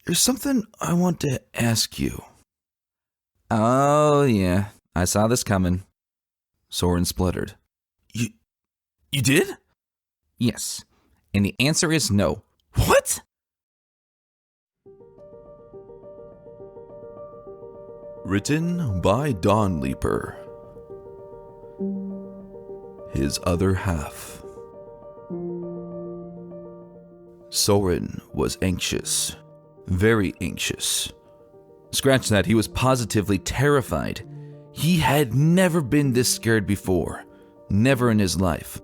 There's something I want to ask you. Oh, yeah. I saw this coming. Soarin spluttered. You did? Yes. And the answer is no. What? Written by Dawn Leaper. His other half. Soarin was anxious. Very anxious. Scratch that, he was positively terrified. He had never been this scared before. Never in his life.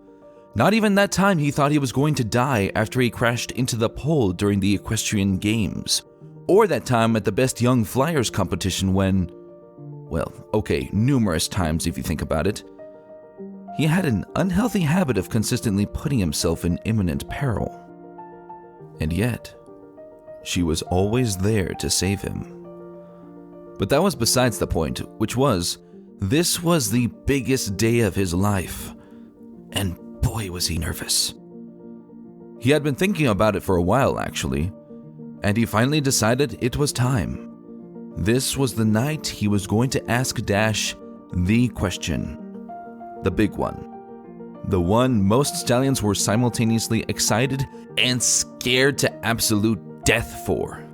Not even that time he thought he was going to die after he crashed into the pole during the equestrian games. Or that time at the Best Young Flyers competition when, well, okay, numerous times if you think about it. He had an unhealthy habit of consistently putting himself in imminent peril. And yet, she was always there to save him. But that was besides the point, which was, this was the biggest day of his life. And boy, was he nervous. He had been thinking about it for a while, actually, and he finally decided it was time. This was the night he was going to ask Dash the question. The big one. The one most stallions were simultaneously excited and scared to absolute death for.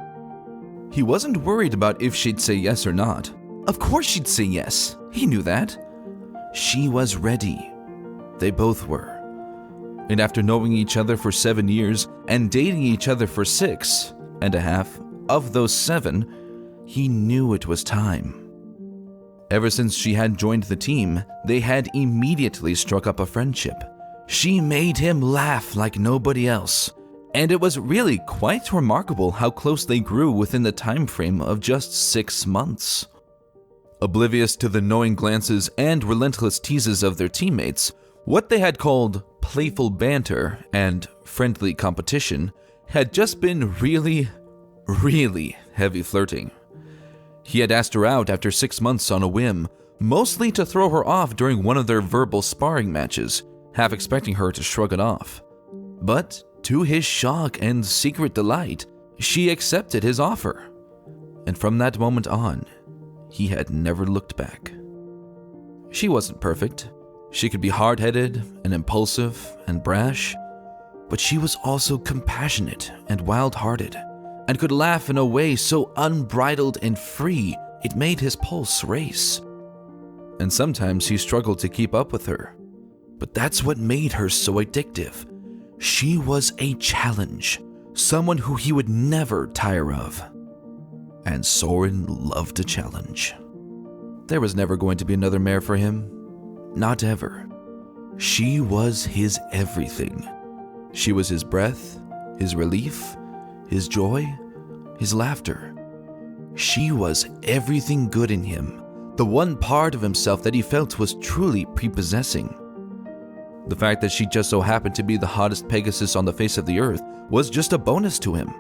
He wasn't worried about if she'd say yes or not. Of course she'd say yes. He knew that. She was ready. They both were. And after knowing each other for 7 years and dating each other for 6.5 of those 7, he knew it was time. Ever since she had joined the team, they had immediately struck up a friendship. She made him laugh like nobody else. And it was really quite remarkable how close they grew within the time frame of just 6 months. Oblivious to the knowing glances and relentless teases of their teammates, what they had called playful banter and friendly competition had just been really heavy flirting. He had asked her out after 6 months on a whim, mostly to throw her off during one of their verbal sparring matches, half expecting her to shrug it off. But to his shock and secret delight, she accepted his offer. And from that moment on, he had never looked back. She wasn't perfect. She could be hard-headed and impulsive and brash, but she was also compassionate and wild-hearted, and could laugh in a way so unbridled and free it made his pulse race. And sometimes he struggled to keep up with her, but that's what made her so addictive. She was a challenge, someone who he would never tire of. And Soarin loved a challenge. There was never going to be another mare for him. Not ever. She was his everything. She was his breath, his relief, his joy, his laughter. She was everything good in him, the one part of himself that he felt was truly prepossessing. The fact that she just so happened to be the hottest Pegasus on the face of the earth was just a bonus to him.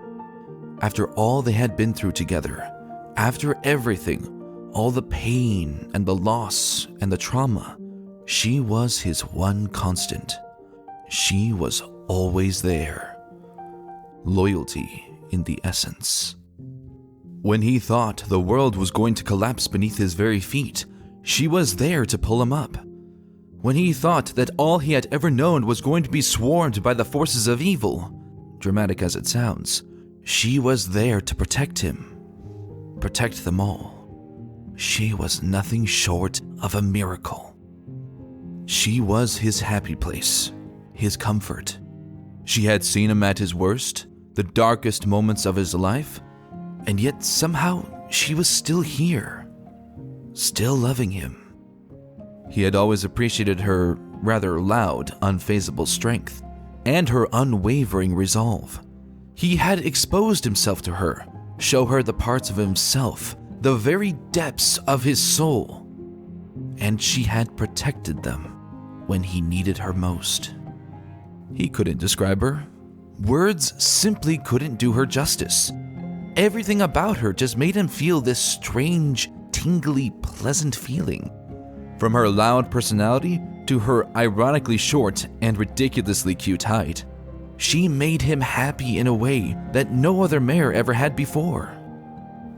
After all they had been through together, after everything, all the pain and the loss and the trauma, she was his one constant. She was always there. Loyalty in the essence. When he thought the world was going to collapse beneath his very feet, she was there to pull him up. When he thought that all he had ever known was going to be swarmed by the forces of evil, dramatic as it sounds, she was there to protect him. Protect them all. She was nothing short of a miracle. She was his happy place, his comfort. She had seen him at his worst, the darkest moments of his life, and yet somehow she was still here, still loving him. He had always appreciated her rather loud, unfazable strength, and her unwavering resolve. He had exposed himself to her, show her the parts of himself, the very depths of his soul, and she had protected them when he needed her most. He couldn't describe her. Words simply couldn't do her justice. Everything about her just made him feel this strange, tingly, pleasant feeling. From her loud personality to her ironically short and ridiculously cute height, She made him happy in a way that no other mare ever had before.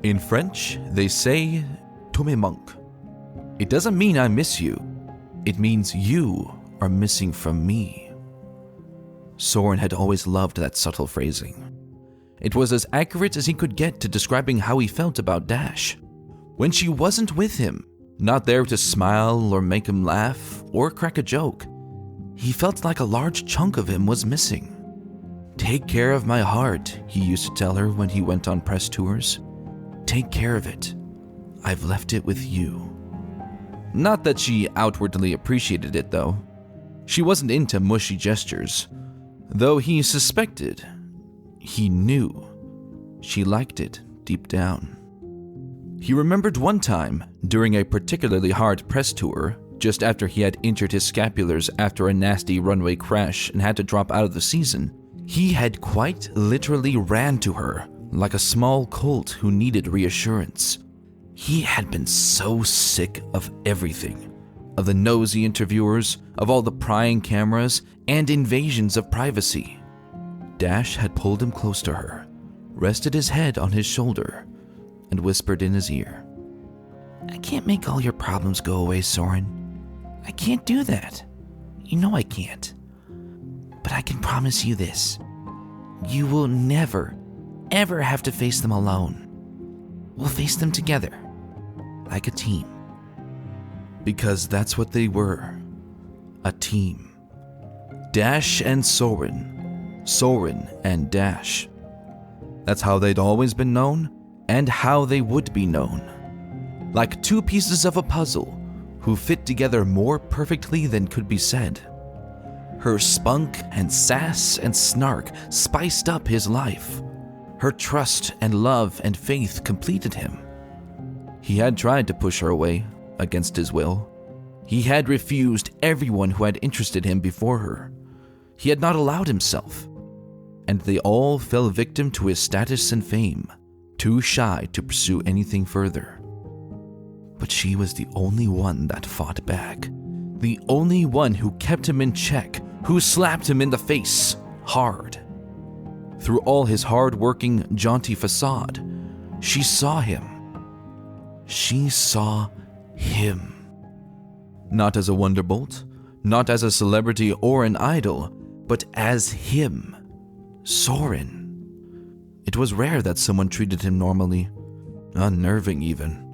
In French, they say, "Tu me manques." It doesn't mean I miss you. It means you are missing from me. Soarin had always loved that subtle phrasing. It was as accurate as he could get to describing how he felt about Dash. When she wasn't with him, not there to smile or make him laugh or crack a joke, he felt like a large chunk of him was missing. "Take care of my heart," he used to tell her when he went on press tours. "Take care of it. I've left it with you." Not that she outwardly appreciated it, though. She wasn't into mushy gestures, though he suspected, he knew, she liked it deep down. He remembered one time, during a particularly hard press tour, just after he had injured his scapulars after a nasty runway crash and had to drop out of the season, he had quite literally ran to her like a small colt who needed reassurance. He had been so sick of everything, of the nosy interviewers, of all the prying cameras, and invasions of privacy. Dash had pulled him close to her, rested his head on his shoulder, and whispered in his ear, "I can't make all your problems go away, Soarin. I can't do that. You know I can't. But I can promise you this. You will never, ever have to face them alone. We'll face them together, like a team." Because that's what they were, a team. Dash and Soarin, Soarin and Dash. That's how they'd always been known, and how they would be known. Like two pieces of a puzzle who fit together more perfectly than could be said. Her spunk and sass and snark spiced up his life. Her trust and love and faith completed him. He had tried to push her away, against his will. He had refused everyone who had interested him before her. He had not allowed himself. And they all fell victim to his status and fame, too shy to pursue anything further. But she was the only one that fought back. The only one who kept him in check, who slapped him in the face, hard. Through all his hard-working, jaunty facade, she saw him. She saw him. Not as a wonderbolt, not as a celebrity or an idol, but as him, Soarin. It was rare that someone treated him normally, unnerving even.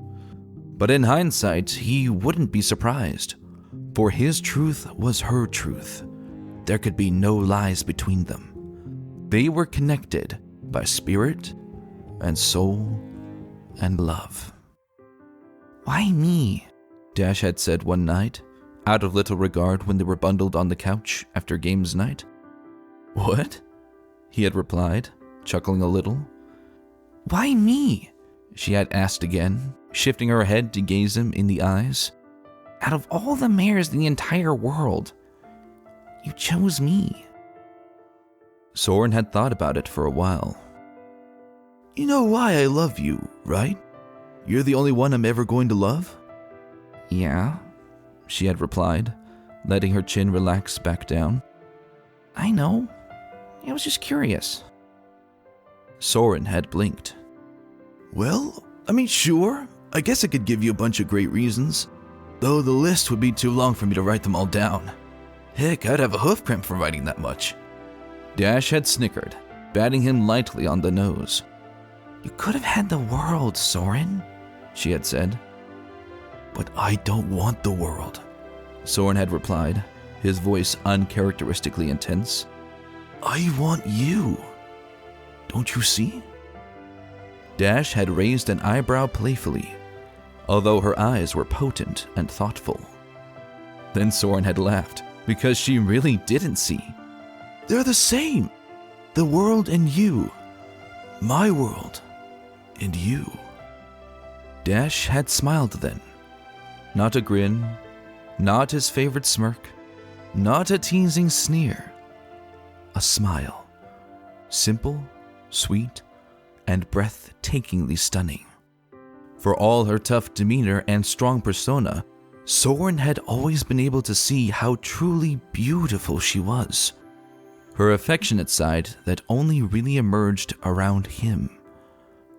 But in hindsight, he wouldn't be surprised, for his truth was her truth. There could be no lies between them. They were connected by spirit and soul and love. "Why me?" Dash had said one night, out of little regard when they were bundled on the couch after games night. "What?" he had replied, chuckling a little. "Why me?" she had asked again, shifting her head to gaze him in the eyes. "Out of all the mares in the entire world, you chose me." Soarin had thought about it for a while. "You know why I love you, right? You're the only one I'm ever going to love?" "Yeah," she had replied, letting her chin relax back down. "I know. I was just curious." Soarin had blinked. "Well, sure. I guess I could give you a bunch of great reasons, though the list would be too long for me to write them all down. Heck, I'd have a hoof cramp for writing that much." Dash had snickered, batting him lightly on the nose. "You could have had the world, Soarin," she had said. "But I don't want the world," Soarin had replied, his voice uncharacteristically intense. "I want you. Don't you see?" Dash had raised an eyebrow playfully, although her eyes were potent and thoughtful. Then Soarin had laughed, because she really didn't see. "They're the same. The world and you. My world and you." Dash had smiled then. Not a grin, not his favorite smirk, not a teasing sneer. A smile. Simple, sweet, and breathtakingly stunning. For all her tough demeanor and strong persona, Soarin had always been able to see how truly beautiful she was. her affectionate side that only really emerged around him,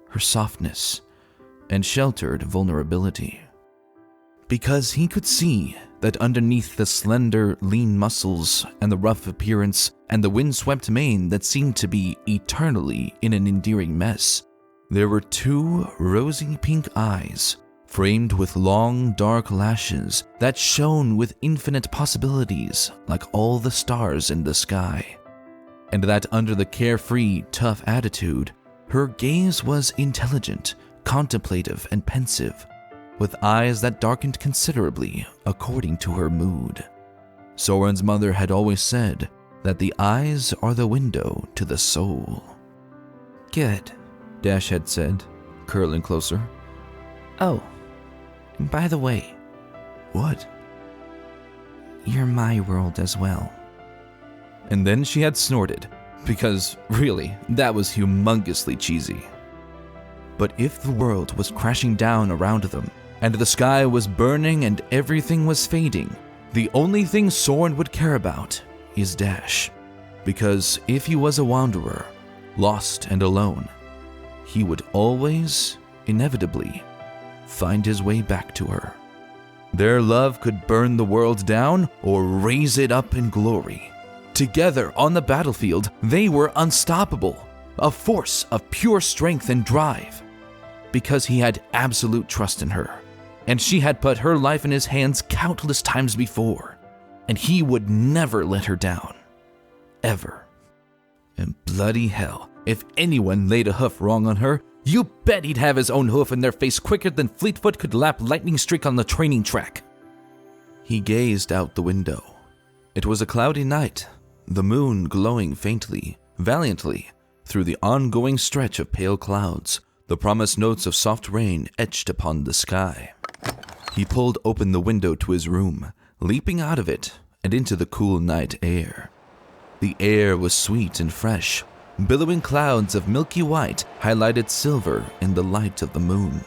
her softness and sheltered vulnerability. Because he could see that underneath the slender, lean muscles and the rough appearance and the windswept mane that seemed to be eternally in an endearing mess, there were two rosy pink eyes framed with long, dark lashes that shone with infinite possibilities like all the stars in the sky. And that under the carefree, tough attitude, her gaze was intelligent, contemplative, and pensive, with eyes that darkened considerably according to her mood. Soarin's mother had always said that the eyes are the window to the soul. Good, Dash had said, curling closer. Oh, and by the way, What? you're my world as well. And then she had snorted, because really, that was humongously cheesy. But if the world was crashing down around them, and the sky was burning and everything was fading, the only thing Soarin would care about is Dash. Because if he was a wanderer, lost and alone, he would always, inevitably, find his way back to her. Their love could burn the world down or raise it up in glory. Together on the battlefield, they were unstoppable, a force of pure strength and drive. Because he had absolute trust in her, and she had put her life in his hands countless times before, and he would never let her down. Ever. And bloody hell, if anyone laid a hoof wrong on her, you bet he'd have his own hoof in their face quicker than Fleetfoot could lap lightning streak on the training track. He gazed out the window. It was a cloudy night, the moon glowing faintly, valiantly, through the ongoing stretch of pale clouds, the promised notes of soft rain etched upon the sky. He pulled open the window to his room, leaping out of it and into the cool night air. The air was sweet and fresh. Billowing clouds of milky white highlighted silver in the light of the moon.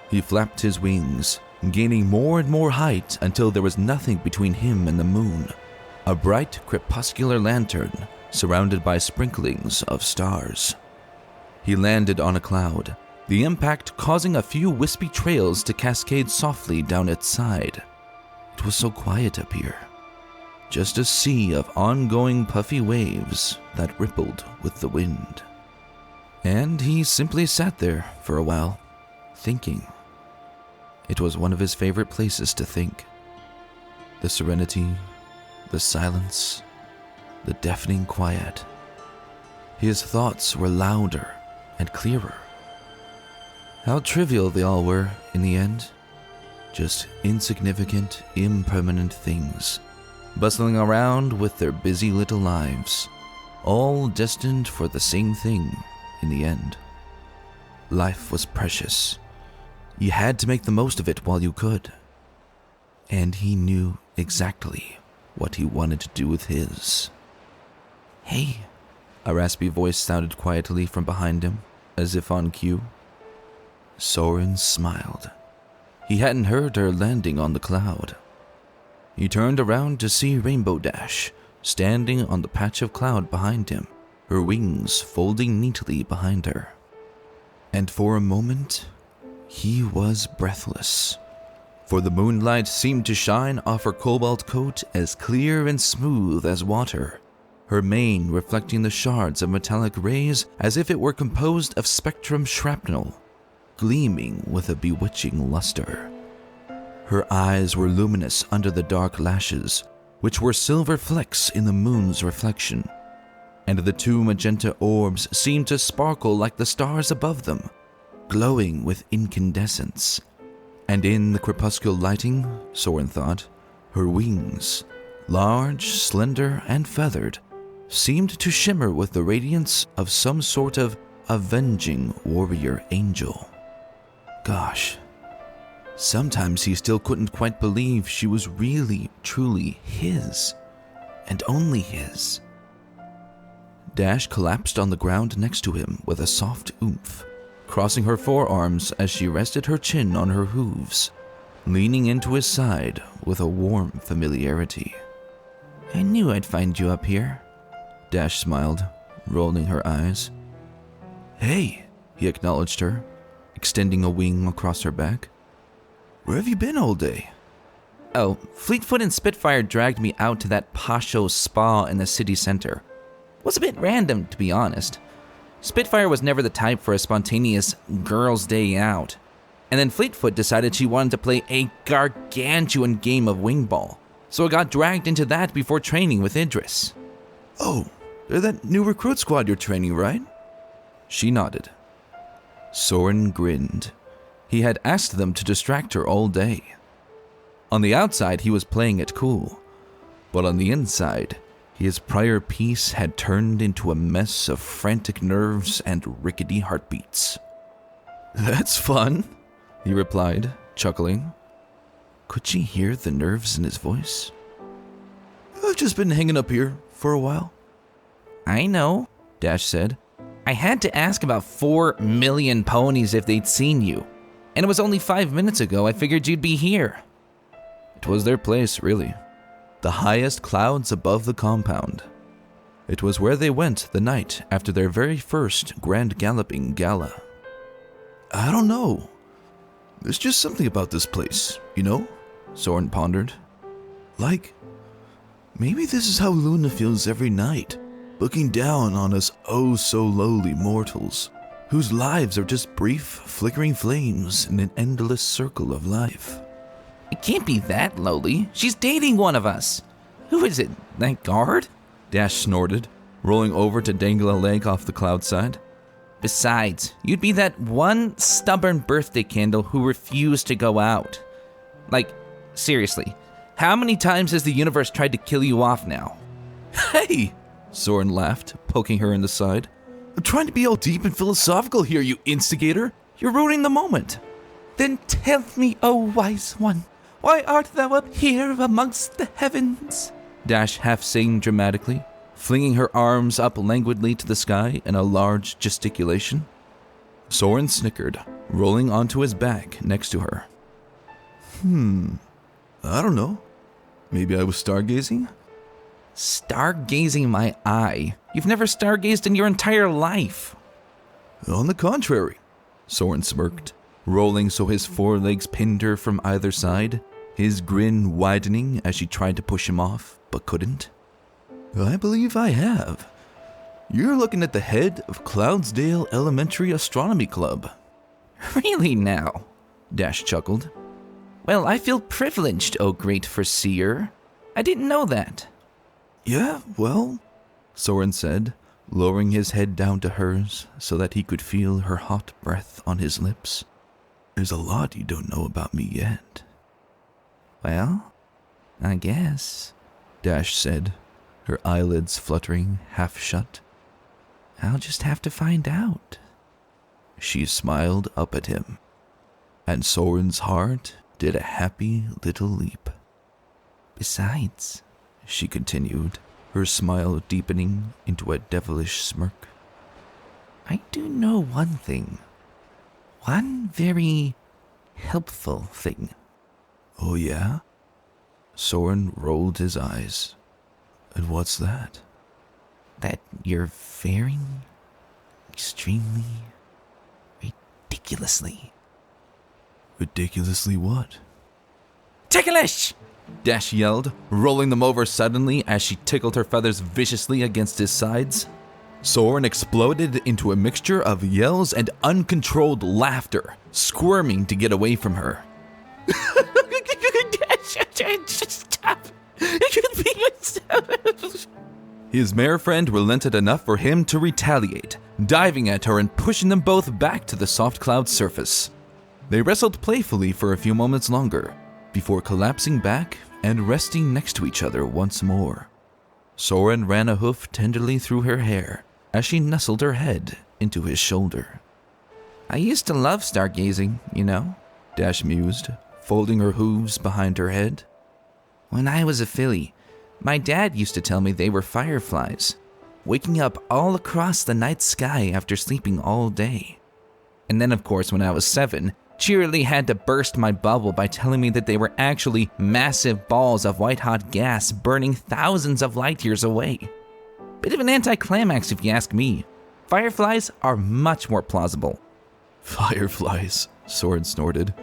He flapped his wings, gaining more and more height until there was nothing between him and the moon, a bright crepuscular lantern surrounded by sprinklings of stars. He landed on a cloud, the impact causing a few wispy trails to cascade softly down its side. It was so quiet up here. Just a sea of ongoing puffy waves that rippled with the wind. And he simply sat there for a while, thinking. It was one of his favorite places to think. The serenity, the silence, the deafening quiet. His thoughts were louder and clearer. How trivial they all were in the end. Just insignificant, impermanent things, bustling around with their busy little lives, all destined for the same thing in the end. Life was precious. You had to make the most of it while you could. And he knew exactly what he wanted to do with his. Hey, A raspy voice sounded quietly from behind him, as if on cue. Soarin smiled. He hadn't heard her landing on the cloud. He turned around to see Rainbow Dash standing on the patch of cloud behind him, her wings folding neatly behind her. And for a moment, he was breathless, for the moonlight seemed to shine off her cobalt coat as clear and smooth as water, her mane reflecting the shards of metallic rays as if it were composed of spectrum shrapnel, gleaming with a bewitching luster. Her eyes were luminous under the dark lashes, which were silver flecks in the moon's reflection, and the two magenta orbs seemed to sparkle like the stars above them, glowing with incandescence. And in the crepuscular lighting, Soarin thought, her wings, large, slender, and feathered, seemed to shimmer with the radiance of some sort of avenging warrior angel. Gosh, sometimes he still couldn't quite believe she was really, truly his, and only his. Dash collapsed on the ground next to him with a soft oomph, crossing her forearms as she rested her chin on her hooves, leaning into his side with a warm familiarity. I knew I'd find you up here. Dash smiled, rolling her eyes. Hey, he acknowledged her, extending a wing across her back. Where have you been all day? Oh, Fleetfoot and Spitfire dragged me out to that posho spa in the city center. Was a bit random, to be honest. Spitfire was never the type for a spontaneous girls' day out. And then Fleetfoot decided she wanted to play a gargantuan game of wing ball. So I got dragged into that before training with Idris. Oh, they're that new recruit squad you're training, right? She nodded. Soarin grinned. He had asked them to distract her all day. On the outside, he was playing it cool. But on the inside, his prior piece had turned into a mess of frantic nerves and rickety heartbeats. That's fun, he replied, chuckling. Could she hear the nerves in his voice? I've just been hanging up here for a while. I know, Dash said. I had to ask about 4 million ponies if they'd seen you. And it was only 5 minutes ago I figured you'd be here. It was their place, really. The highest clouds above the compound. It was where they went the night after their very first Grand Galloping Gala. I don't know. There's just something about this place, you know? Soarin pondered. Like, maybe this is how Luna feels every night, looking down on us oh-so-lowly mortals, whose lives are just brief, flickering flames in an endless circle of life. It can't be that lowly. She's dating one of us. Who is it? That guard? Dash snorted, rolling over to dangle a leg off the cloud side. Besides, you'd be that one stubborn birthday candle who refused to go out. Like, seriously, how many times has the universe tried to kill you off now? Hey! Soarin laughed, poking her in the side. I'm trying to be all deep and philosophical here, you instigator. You're ruining the moment. Then tell me, O wise one, why art thou up here amongst the heavens? Dash half sang dramatically, flinging her arms up languidly to the sky in a large gesticulation. Soarin snickered, rolling onto his back next to her. I don't know. Maybe I was stargazing? Stargazing my eye. You've never stargazed in your entire life. On the contrary, Soarin smirked, rolling so his forelegs pinned her from either side, his grin widening as she tried to push him off, but couldn't. I believe I have. You're looking at the head of Cloudsdale Elementary Astronomy Club. Really now? Dash chuckled. Well, I feel privileged, O great foreseer. I didn't know that. Yeah, well, Soarin said, lowering his head down to hers so that he could feel her hot breath on his lips. There's a lot you don't know about me yet. Well, I guess, Dash said, her eyelids fluttering half shut. I'll just have to find out. She smiled up at him, and Soarin's heart did a happy little leap. Besides, she continued, her smile deepening into a devilish smirk, I do know one thing. One very helpful thing. Oh yeah? Soarin rolled his eyes. And what's that? That you're faring extremely, ridiculously. Ridiculously what? Ticklish! Dash yelled, rolling them over suddenly as she tickled her feathers viciously against his sides. Soarin exploded into a mixture of yells and uncontrolled laughter, squirming to get away from her. Stop! His mare friend relented enough for him to retaliate, diving at her and pushing them both back to the soft cloud surface. They wrestled playfully for a few moments longer, before collapsing back and resting next to each other once more. Soarin ran a hoof tenderly through her hair as she nestled her head into his shoulder. I used to love stargazing, you know, Dash mused, folding her hooves behind her head. When I was a filly, my dad used to tell me they were fireflies, waking up all across the night sky after sleeping all day. And then, of course, when I was 7, cheerily had to burst my bubble by telling me that they were actually massive balls of white-hot gas burning thousands of light years away. Bit of an anticlimax if you ask me. Fireflies are much more plausible. Fireflies, Soarin snorted.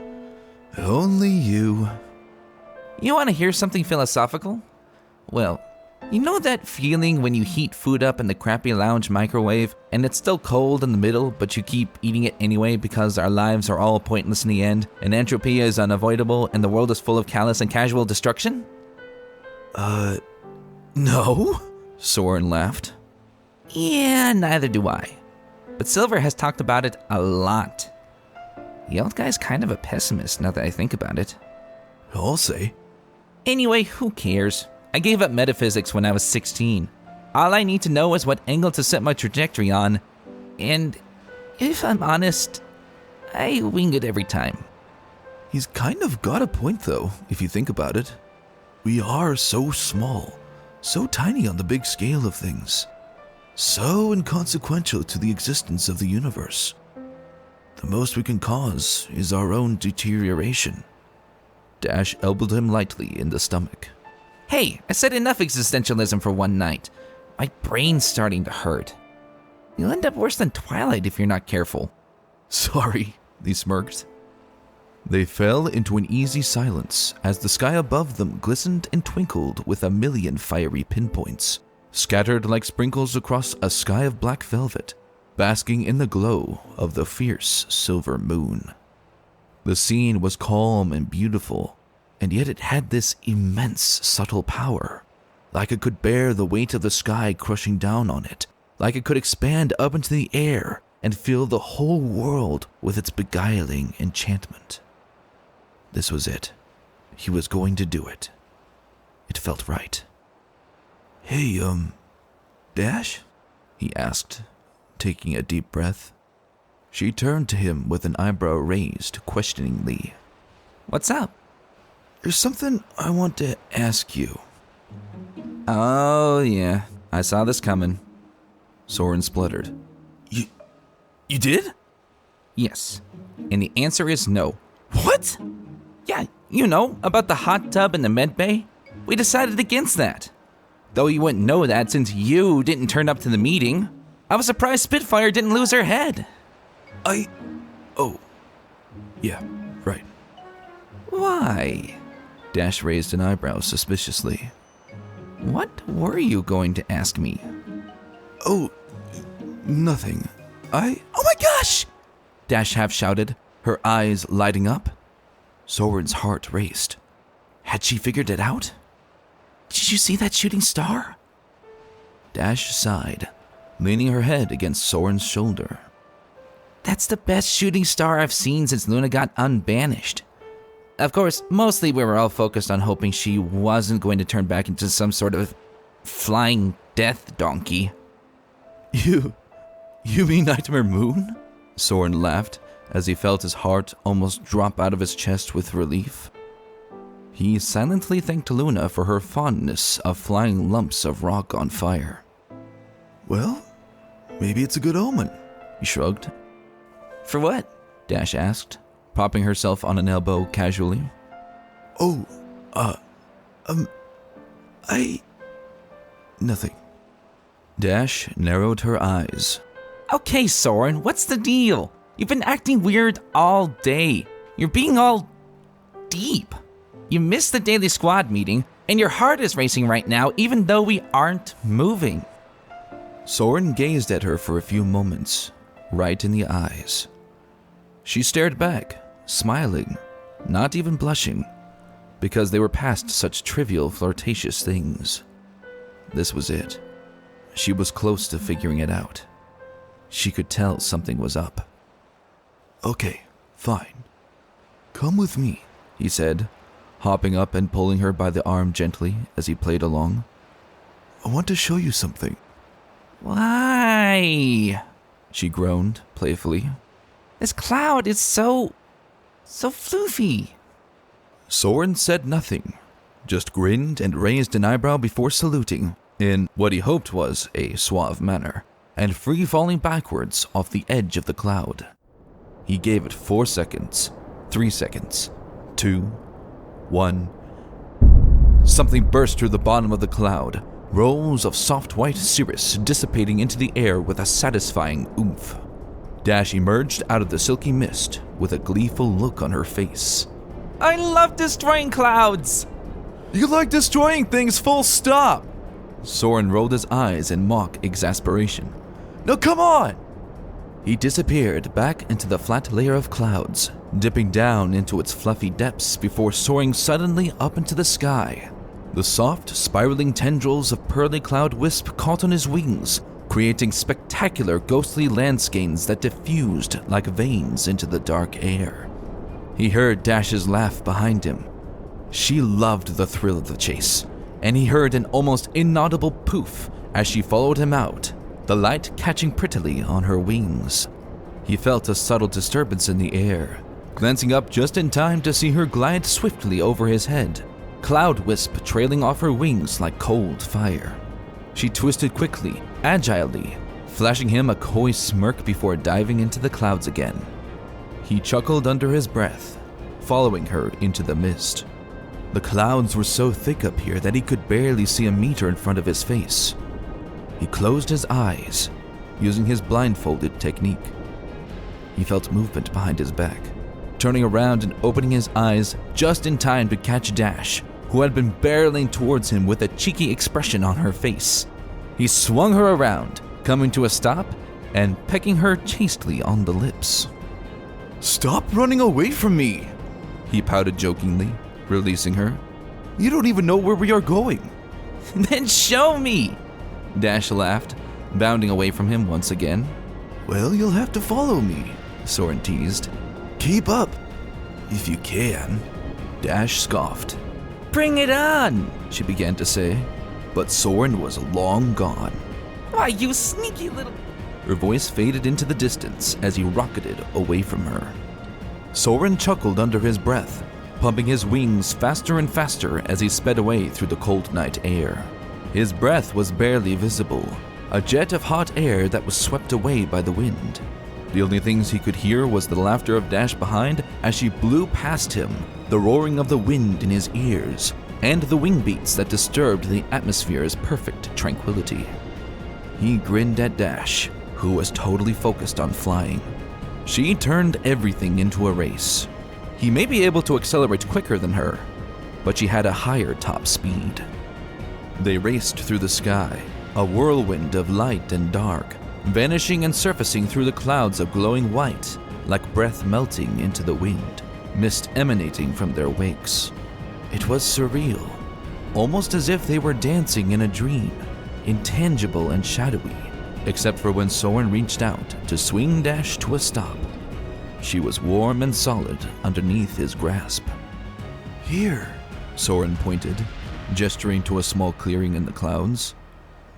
Only you. You want to hear something philosophical? Well, you know that feeling when you heat food up in the crappy lounge microwave and it's still cold in the middle, but you keep eating it anyway because our lives are all pointless in the end and entropy is unavoidable and the world is full of callous and casual destruction? No? Soarin laughed. Yeah, neither do I. But Silver has talked about it a lot. The old guy's kind of a pessimist now that I think about it. I'll say. Anyway, who cares? I gave up metaphysics when I was 16. All I need to know is what angle to set my trajectory on, and if I'm honest, I wing it every time. He's kind of got a point though, if you think about it. We are so small, so tiny on the big scale of things, so inconsequential to the existence of the universe. The most we can cause is our own deterioration. Dash elbowed him lightly in the stomach. Hey, I said enough existentialism for one night. My brain's starting to hurt. You'll end up worse than Twilight if you're not careful. Sorry, he smirked. They fell into an easy silence as the sky above them glistened and twinkled with a million fiery pinpoints, scattered like sprinkles across a sky of black velvet, basking in the glow of the fierce silver moon. The scene was calm and beautiful, and yet it had this immense subtle power, like it could bear the weight of the sky crushing down on it, like it could expand up into the air and fill the whole world with its beguiling enchantment. This was it. He was going to do it. It felt right. Hey, Dash? He asked, taking a deep breath. She turned to him with an eyebrow raised questioningly. What's up? There's something I want to ask you. Oh, yeah. I saw this coming. Soarin spluttered. You did? Yes. And the answer is no. What? Yeah, you know, about the hot tub in the med bay. We decided against that. Though you wouldn't know that since you didn't turn up to the meeting. I was surprised Spitfire didn't lose her head. Oh. Yeah, right. Why? Dash raised an eyebrow suspiciously. What were you going to ask me? Oh, nothing. Oh my gosh! Dash half shouted, her eyes lighting up. Soarin's heart raced. Had she figured it out? Did you see that shooting star? Dash sighed, leaning her head against Soarin's shoulder. That's the best shooting star I've seen since Luna got unbanished. Of course, mostly we were all focused on hoping she wasn't going to turn back into some sort of flying death donkey. You mean Nightmare Moon? Soarin laughed as he felt his heart almost drop out of his chest with relief. He silently thanked Luna for her fondness of flying lumps of rock on fire. Well, maybe it's a good omen, he shrugged. For what? Dash asked, propping herself on an elbow casually. Nothing. Dash narrowed her eyes. Okay, Soarin, what's the deal? You've been acting weird all day. You're being all deep. You missed the daily squad meeting, and your heart is racing right now even though we aren't moving. Soarin gazed at her for a few moments, right in the eyes. She stared back, smiling, not even blushing, because they were past such trivial, flirtatious things. This was it. She was close to figuring it out. She could tell something was up. Okay, fine. Come with me, he said, hopping up and pulling her by the arm gently as he played along. I want to show you something. Why? She groaned playfully. This cloud is so floofy. Soarin said nothing, just grinned and raised an eyebrow before saluting, in what he hoped was a suave manner, and free-falling backwards off the edge of the cloud. He gave it 4 seconds, 3 seconds, 2, 1. Something burst through the bottom of the cloud, rolls of soft white cirrus dissipating into the air with a satisfying oomph. Dash emerged out of the silky mist with a gleeful look on her face. I love destroying clouds! You like destroying things, full stop! Soarin rolled his eyes in mock exasperation. Now come on! He disappeared back into the flat layer of clouds, dipping down into its fluffy depths before soaring suddenly up into the sky. The soft, spiraling tendrils of pearly cloud wisp caught on his wings, creating spectacular ghostly landscapes that diffused like veins into the dark air. He heard Dash's laugh behind him. She loved the thrill of the chase, and he heard an almost inaudible poof as she followed him out, the light catching prettily on her wings. He felt a subtle disturbance in the air, glancing up just in time to see her glide swiftly over his head, cloud wisp trailing off her wings like cold fire. She twisted quickly, agilely, flashing him a coy smirk before diving into the clouds again. He chuckled under his breath, following her into the mist. The clouds were so thick up here that he could barely see a meter in front of his face. He closed his eyes, using his blindfolded technique. He felt movement behind his back, turning around and opening his eyes just in time to catch Dash, who had been barreling towards him with a cheeky expression on her face. He swung her around, coming to a stop and pecking her chastely on the lips. Stop running away from me, he pouted jokingly, releasing her. You don't even know where we are going. Then show me, Dash laughed, bounding away from him once again. Well, you'll have to follow me, Soarin teased. Keep up, if you can. Dash scoffed. Bring it on, she began to say, but Soarin was long gone. Why, you sneaky little... Her voice faded into the distance as he rocketed away from her. Soarin chuckled under his breath, pumping his wings faster and faster as he sped away through the cold night air. His breath was barely visible, a jet of hot air that was swept away by the wind. The only things he could hear was the laughter of Dash behind as she blew past him, the roaring of the wind in his ears, and the wing beats that disturbed the atmosphere's perfect tranquility. He grinned at Dash, who was totally focused on flying. She turned everything into a race. He may be able to accelerate quicker than her, but she had a higher top speed. They raced through the sky, a whirlwind of light and dark, vanishing and surfacing through the clouds of glowing white, like breath melting into the wind, mist emanating from their wakes. It was surreal, almost as if they were dancing in a dream, intangible and shadowy, except for when Soarin reached out to swing Dash to a stop. She was warm and solid underneath his grasp. Here, Soarin pointed, gesturing to a small clearing in the clouds.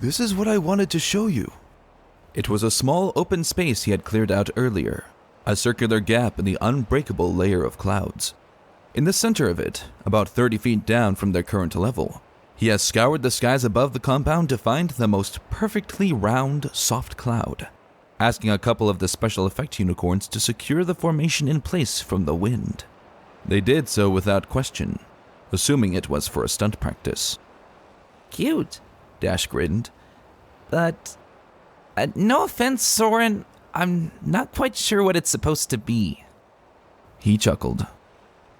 This is what I wanted to show you. It was a small open space he had cleared out earlier, a circular gap in the unbreakable layer of clouds. In the center of it, about 30 feet down from their current level, he has scoured the skies above the compound to find the most perfectly round, soft cloud, asking a couple of the special effect unicorns to secure the formation in place from the wind. They did so without question, assuming it was for a stunt practice. Cute, Dash grinned. But, no offense, Soarin, I'm not quite sure what it's supposed to be. He chuckled.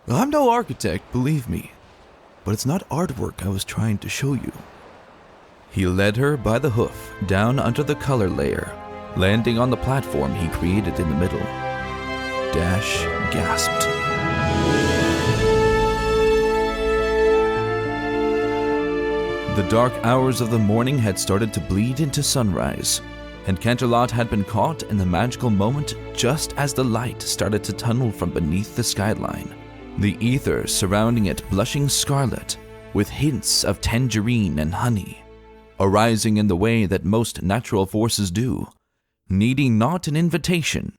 I'm no architect, believe me, but it's not artwork I was trying to show you. He led her by the hoof down under the color layer, landing on the platform he created in the middle. Dash gasped. The dark hours of the morning had started to bleed into sunrise, and Canterlot had been caught in the magical moment just as the light started to tunnel from beneath the skyline, the ether surrounding it blushing scarlet with hints of tangerine and honey, arising in the way that most natural forces do, needing not an invitation,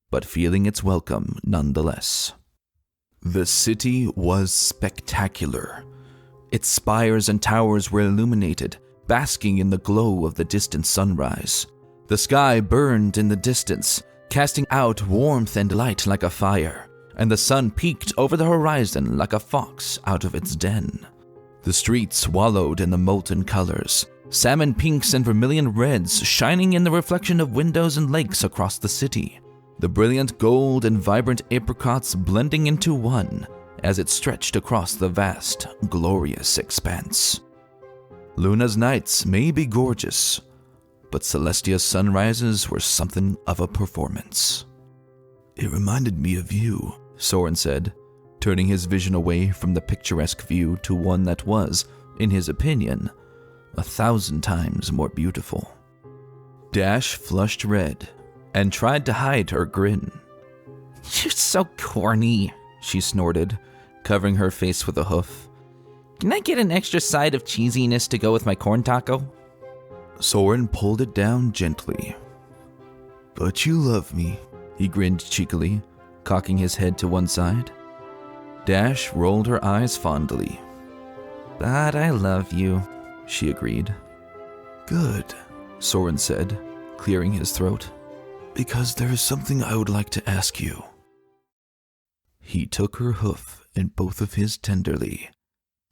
but feeling its welcome nonetheless. The city was spectacular. Its spires and towers were illuminated, basking in the glow of the distant sunrise. The sky burned in the distance, casting out warmth and light like a fire, and the sun peeked over the horizon like a fox out of its den. The streets wallowed in the molten colors, salmon pinks and vermilion reds shining in the reflection of windows and lakes across the city, the brilliant gold and vibrant apricots blending into one as it stretched across the vast, glorious expanse. Luna's nights may be gorgeous, but Celestia's sunrises were something of a performance. It reminded me of you, Soarin said, turning his vision away from the picturesque view to one that was, in his opinion, 1,000 times more beautiful. Dash flushed red and tried to hide her grin. "You're so corny," she snorted, covering her face with a hoof. "Can I get an extra side of cheesiness to go with my corn taco?" Soarin pulled it down gently. "But you love me," he grinned cheekily, cocking his head to one side. Dash rolled her eyes fondly. "But I love you," she agreed. "Good," Soarin said, clearing his throat, "because there is something I would like to ask you." He took her hoof in both of his tenderly,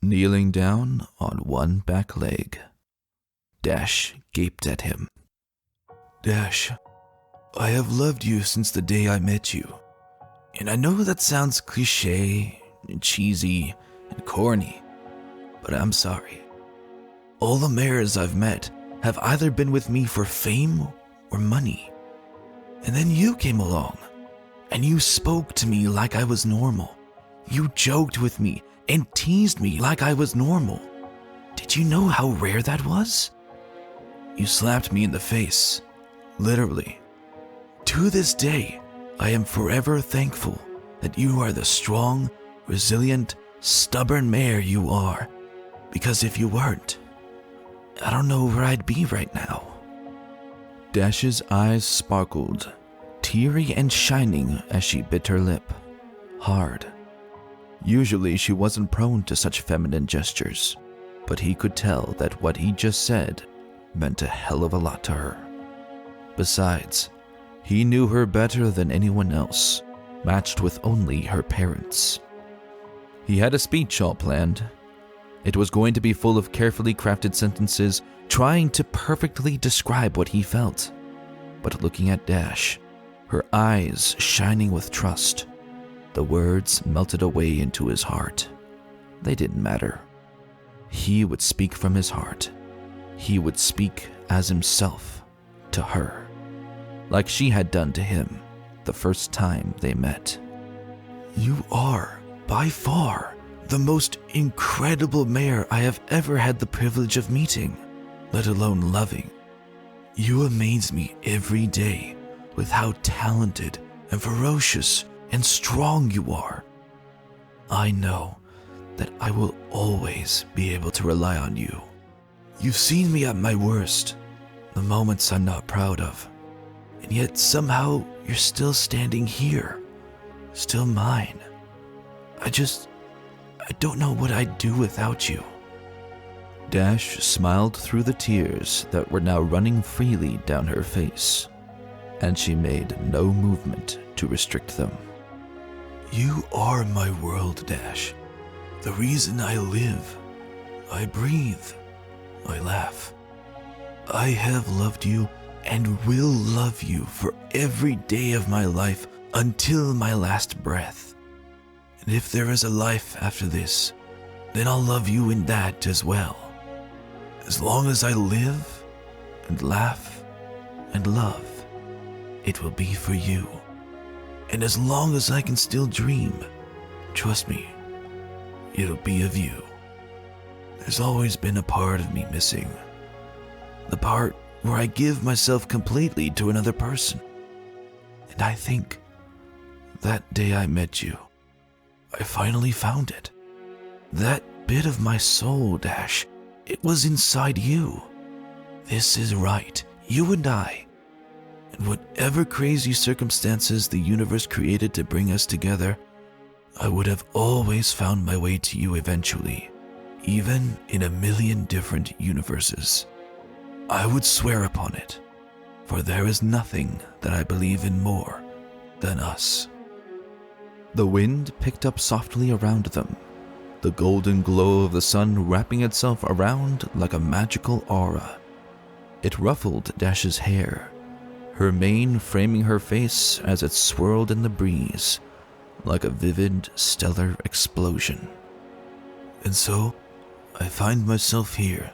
kneeling down on one back leg. Dash gaped at him. "Dash, I have loved you since the day I met you. And I know that sounds cliché and cheesy and corny, but I'm sorry. All the mayors I've met have either been with me for fame or money. And then you came along, and you spoke to me like I was normal. You joked with me and teased me like I was normal. Did you know how rare that was? You slapped me in the face, literally. To this day, I am forever thankful that you are the strong, resilient, stubborn mayor you are, because if you weren't, I don't know where I'd be right now." Dash's eyes sparkled, teary and shining as she bit her lip, hard. Usually she wasn't prone to such feminine gestures, but he could tell that what he just said meant a hell of a lot to her. Besides, he knew her better than anyone else, matched with only her parents. He had a speech all planned. It was going to be full of carefully crafted sentences trying to perfectly describe what he felt. But looking at Dash, her eyes shining with trust, the words melted away into his heart. They didn't matter. He would speak from his heart. He would speak as himself to her, like she had done to him the first time they met. "You are, by far, the most incredible mayor I have ever had the privilege of meeting, let alone loving. You amaze me every day with how talented and ferocious and strong you are. I know that I will always be able to rely on you. You've seen me at my worst, the moments I'm not proud of, and yet somehow you're still standing here, still mine. I don't know what I'd do without you." Dash smiled through the tears that were now running freely down her face, and she made no movement to restrict them. "You are my world, Dash. The reason I live, I breathe, I laugh. I have loved you and will love you for every day of my life until my last breath. And if there is a life after this, then I'll love you in that as well. As long as I live and laugh and love, it will be for you. And as long as I can still dream, trust me, it'll be of you. There's always been a part of me missing. The part where I give myself completely to another person. And I think that day I met you, I finally found it. That bit of my soul, Dash, it was inside you. This is right, you and I. And whatever crazy circumstances the universe created to bring us together, I would have always found my way to you eventually, even in 1,000,000 different universes. I would swear upon it, for there is nothing that I believe in more than us." The wind picked up softly around them, the golden glow of the sun wrapping itself around like a magical aura. It ruffled Dash's hair, her mane framing her face as it swirled in the breeze, like a vivid stellar explosion. And so, I find myself here,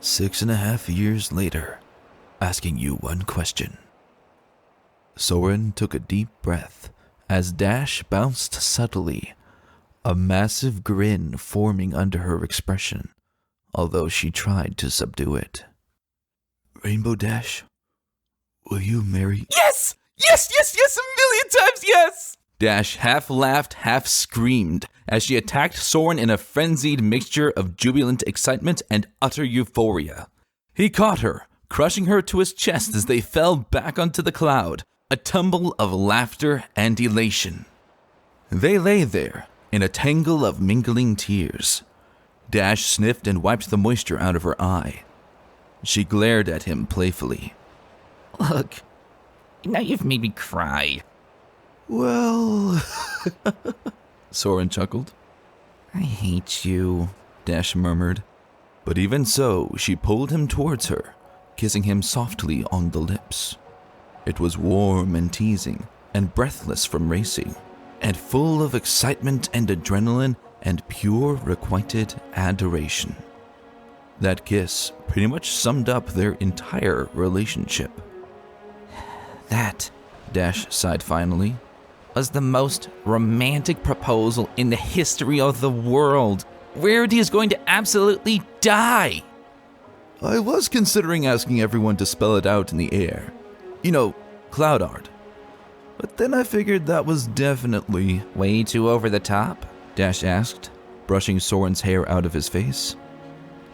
6.5 years later, asking you one question. Soarin took a deep breath as Dash bounced subtly, a massive grin forming under her expression, although she tried to subdue it. Rainbow Dash, will you marry? Yes! Yes, yes, yes, 1,000,000 times yes! Dash half laughed, half screamed as she attacked Soarin in a frenzied mixture of jubilant excitement and utter euphoria. He caught her, crushing her to his chest as they fell back onto the cloud, a tumble of laughter and elation. They lay there, in a tangle of mingling tears. Dash sniffed and wiped the moisture out of her eye. She glared at him playfully. Look, now you've made me cry. Well, Soarin chuckled. I hate you, Dash murmured. But even so, she pulled him towards her, kissing him softly on the lips. It was warm and teasing, and breathless from racing, and full of excitement and adrenaline and pure requited adoration. That kiss pretty much summed up their entire relationship. That, Dash sighed finally, was the most romantic proposal in the history of the world. Rarity is going to absolutely die. I was considering asking everyone to spell it out in the air. You know, cloud art. But then I figured that was definitely... Way too over the top? Dash asked, brushing Soarin's hair out of his face.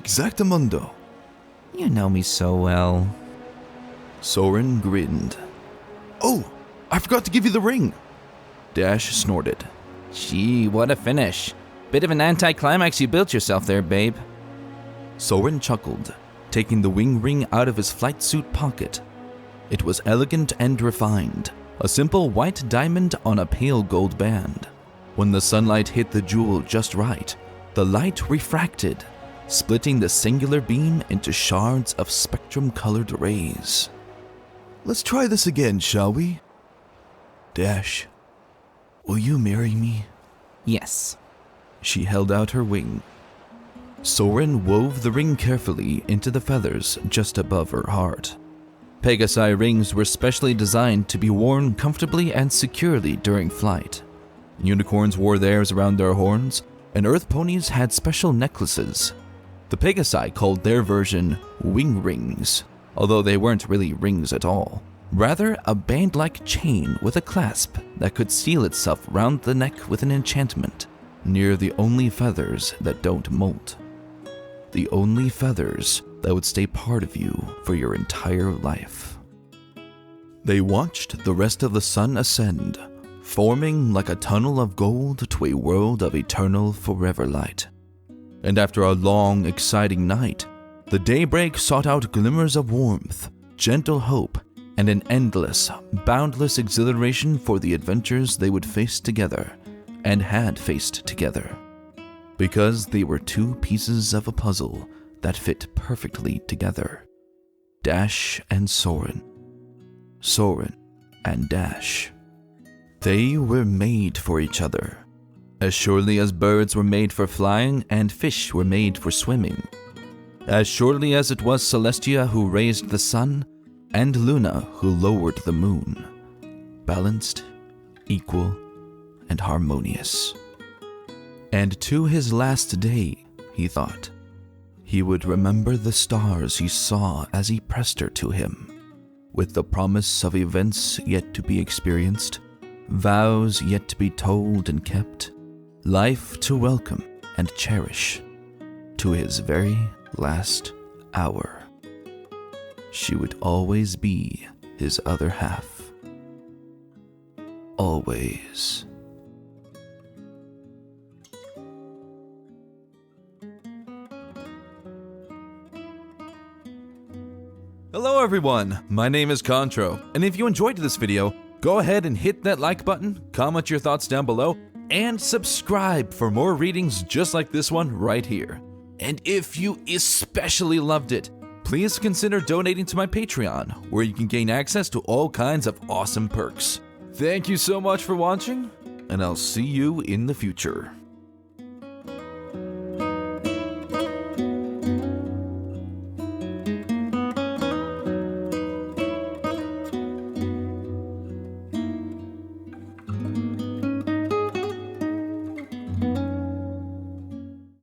Exactamundo. You know me so well. Soarin grinned. Oh, I forgot to give you the ring. Dash snorted. Gee, what a finish. Bit of an anticlimax you built yourself there, babe. Soarin chuckled, taking the wing ring out of his flight suit pocket. It was elegant and refined, a simple white diamond on a pale gold band. When the sunlight hit the jewel just right, the light refracted, splitting the singular beam into shards of spectrum-colored rays. Let's try this again, shall we? Dash, will you marry me? Yes. She held out her wing. Soarin wove the ring carefully into the feathers just above her heart. Pegasi rings were specially designed to be worn comfortably and securely during flight. Unicorns wore theirs around their horns, and earth ponies had special necklaces. The Pegasi called their version wing rings, although they weren't really rings at all. Rather, a band-like chain with a clasp that could seal itself round the neck with an enchantment, near the only feathers that don't molt. The only feathers that would stay part of you for your entire life. They watched the rest of the sun ascend, forming like a tunnel of gold to a world of eternal forever light. And after a long, exciting night, the daybreak sought out glimmers of warmth, gentle hope, and an endless, boundless exhilaration for the adventures they would face together, and had faced together. Because they were two pieces of a puzzle that fit perfectly together. Dash and Soarin. Soarin and Dash. They were made for each other, as surely as birds were made for flying and fish were made for swimming. As surely as it was Celestia who raised the sun and Luna who lowered the moon. Balanced, equal, and harmonious. And to his last day, he thought, he would remember the stars he saw as he pressed her to him, with the promise of events yet to be experienced, vows yet to be told and kept, life to welcome and cherish, to his very last hour. She would always be his other half. Always. Hello everyone, my name is Contro, and if you enjoyed this video, go ahead and hit that like button, comment your thoughts down below, and subscribe for more readings just like this one right here. And if you especially loved it, please consider donating to my Patreon, where you can gain access to all kinds of awesome perks. Thank you so much for watching, and I'll see you in the future.